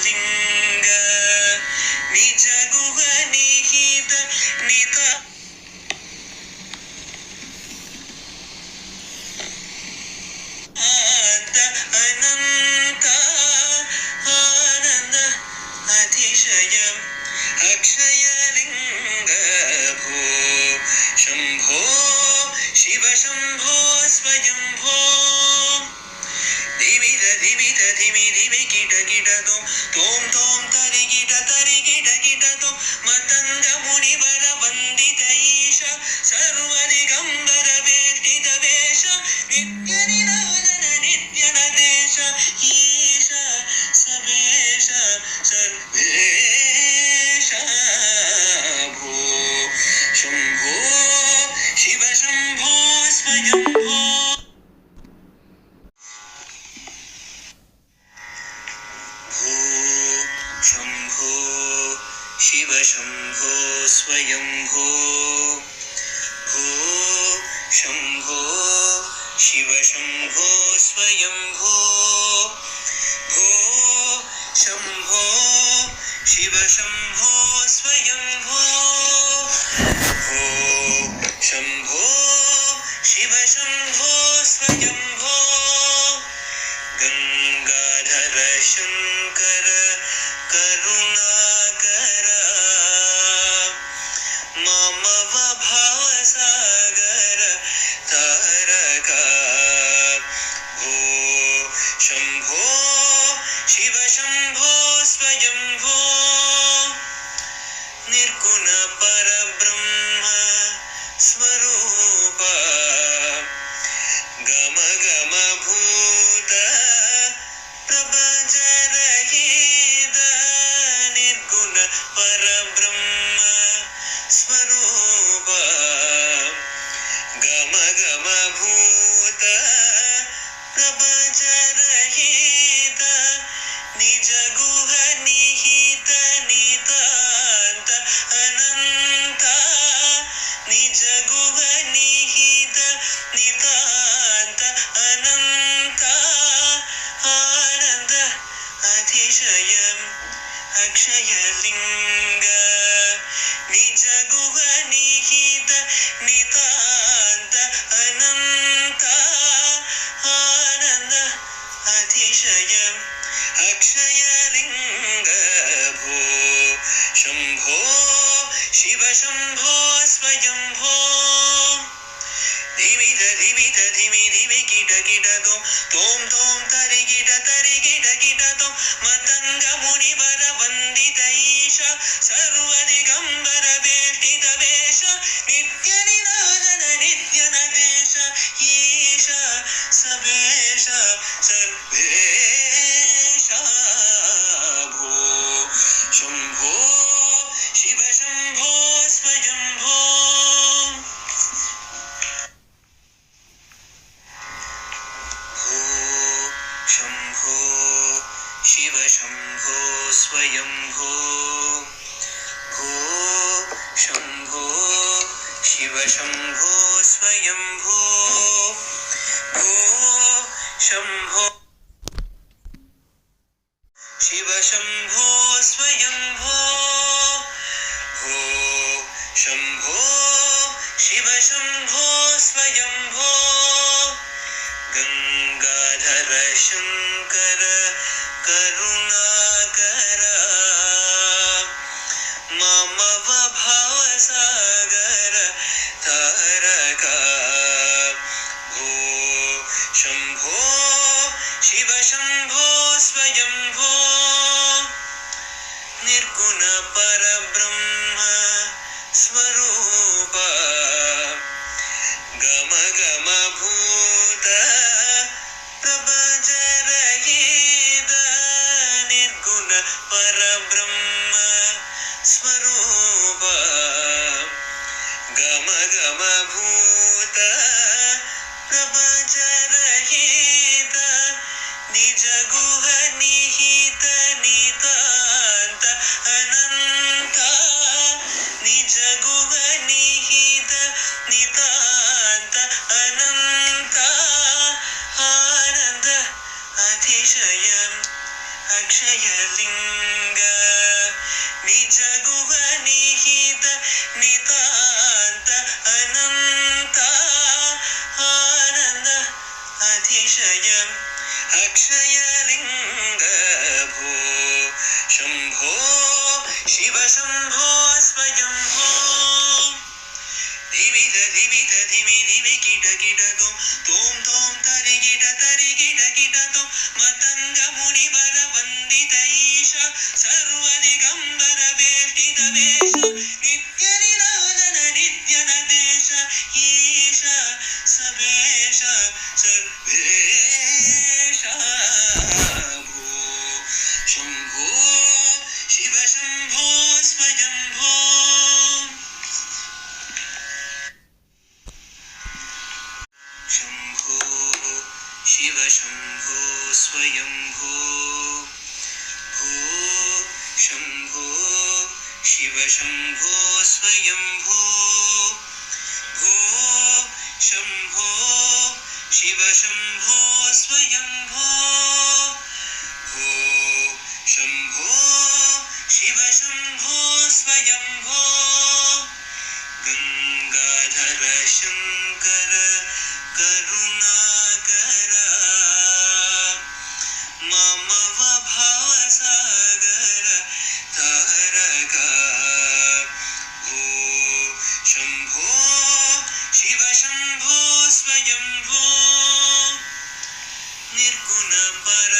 लिंग निज गुह निहित निता अनंत आनंद अतिशयम् अक्षय लिंग भो शंभो शिव शंभो स्वयंभो धिमित धिमित धिमि धिमि किट किट तोम तोम तरि किट तो मतंग मुनिवर वंदित ईश सर्व दिगंबर वेष्टित वेश नित्य निराजन नित्य नदेश ईश सबेश सर्वेश भो शंभो शिव शंभो स्वयंभो शंभो शिव शंभो स्वयंभो भो शंभो शिव शंभो स्वयंभो भो शंभो शिव शंभो स्वयंभो भो शंभो शिव शंभो स्वयंभो गंगाधर शंकर करुणाकर मम भवसागर तारका भो शंभो शिव शंभो स्वयंभो निर्गुण परब्रह्म स्वरूप गम गम भूत प्रपंच रहित निर्गुण परब्रह्म स्वरूप गम गम भूत प्रपंच रहित निज गुह निहित नितांत अनंत निज गुह निहित नितांत अनंत आनंद अतिशयम् अक्षय लिंग निज गुह निहित नितांत अनंत आनंद अतिशयम् अक्षय लिंग भो शंभो शिव शंभो स्वयंभो धिमित धिमित धिमि धिमि किट तोम तोम तरि किट तो मतंग मुनिवर वंदित ईश सर्व दिगंबर वेष्टित वेश नित्य निराजन नित्य नदेश ईश सबेश सर्वेश भो शंभो शिव शंभो स्वयंभो शंभो शिव शंभो स्वयंभो भो शंभो शिव शंभो स्वयंभो भो शंभो शिव शंभो स्वयंभो भो शंभो शिव शंभो स्वयंभो गंगाधर शंकर करुणाकर मम भवसागर तारका भो शंभो शिव शंभो स्वयंभो निर्गुण परब्रह्म स्वरूप गम गम भूत प्रपंच रहित निर्गुण परब्रह्म स्वरूप गम गम भूत प्रपंच रहित निज गुह निहित नितांत अनंत निज गुह निहित नितांत अनंत आनंद अतिशयम् अक्षयलिङ्ग निज गुह निहित नितान्त अनन्त आनन्द अतिशय अक्षयलिङ्ग भो शम्भो शिव शम्भो स्वयम्भो धिमित धिमित धिमि धिमि किट किट तोम तोम तरि किट तोम मतंग मुनि वर वंदित ईश सर्वदिगंबर वेष्टित वेश नित्य निरंजन नित्य नदेश ईश सबेश सर्वेश भो शंभो शिव शंभो स्वयंभो शंभो शिव शंभो स्वयंभो भो शंभो शिव शंभो स्वयंभो भो शंभो शिव शंभो स्वयंभो भो शंभो शिव शंभो स्वयंभो गंगाधर शंकर करुणाकर मम भवसागर तारक भो शंभो शिव शंभो स्वयंभो निर्गुण पर